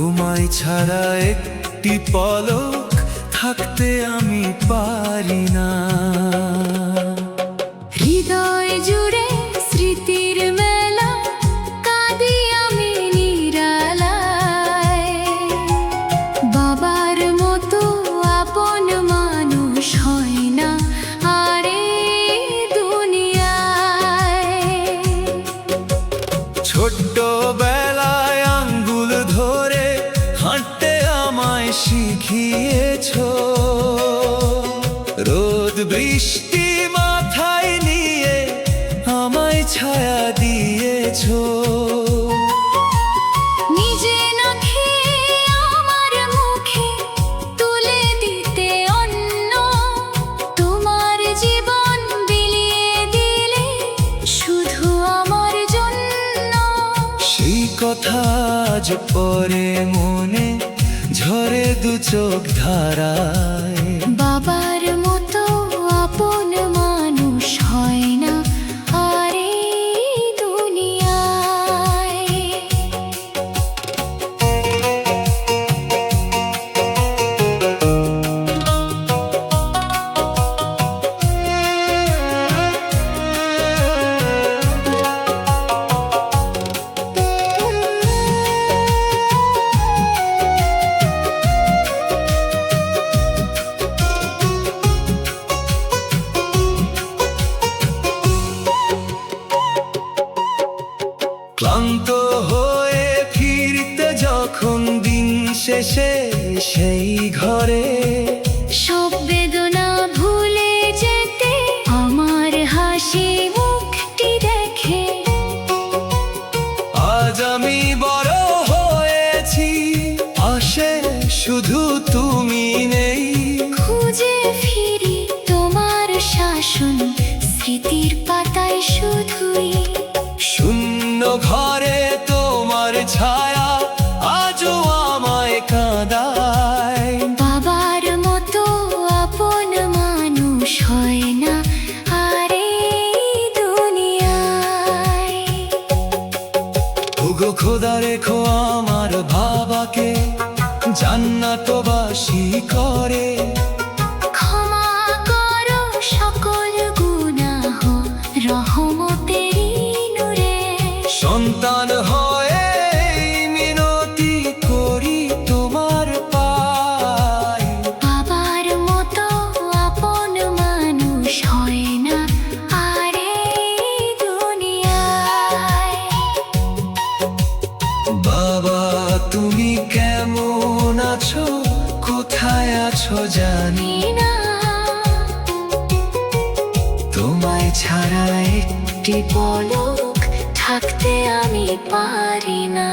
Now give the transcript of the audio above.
তোমায় ছাড়া একটি পলক থাকতে আমি পারি না। হৃদয় জুড়ে স্মৃতির মেলা, কাঁদি আমি নিরালায়। বাবার মতো আপন মানুষ হয় না আর এই দুনিয়ায়। ছোট্টবেলায় আঙ্গুল ধরে হাঁটতে আমায় শিখিয়েছো, রোদ বৃষ্টি মাথায় নিয়ে আমায় ছায়া দিয়েছো। নিজে না খেয়ে আমার মুখে তুলে দিতে অন্ন, তোমার জীবন বিলিয়ে দিলে শুধু আমার জন্য। সেই কথা আজ পরে মনে ঝরে দু চোখ ধারায়। বাবার মতো আপন মানুষ হয় না আর এই দুনিয়ায়। ক্লান্ত হয়ে ফিরতে যখন দিন শেষে সেই ঘরে, সব বেদনা ভুলে যেতে আমার হাসি মুখটি দেখে। আজ আমি বড় হয়েছি, পাশে শুধু তুমি নেই। খুঁজে ফিরি তোমার শাসন স্মৃতির পাতায় শুধুই। শূন্য ঘরে তোমার ছায়া আজও আমায় কাঁদায়। বাবার মতো আপন মানুষ হয় না আর এই দুনিয়ায়। ওগো খোদা রেখো আমার বাবাকে জান্নাতবাসী করে। ক্ষমা করো সকল গুনাহ রহমতেরই নূরে। সন্তান হয়ে মিনতি করি তোমার পায়। বাবার মতো আপন মানুষ হয় না আর এই দুনিয়ায়। বাবা তুমি কেমন আছো, কোথায় আছো জানি না তোমায় ছাড়া একটি পলক থাকতে আমি পারি না।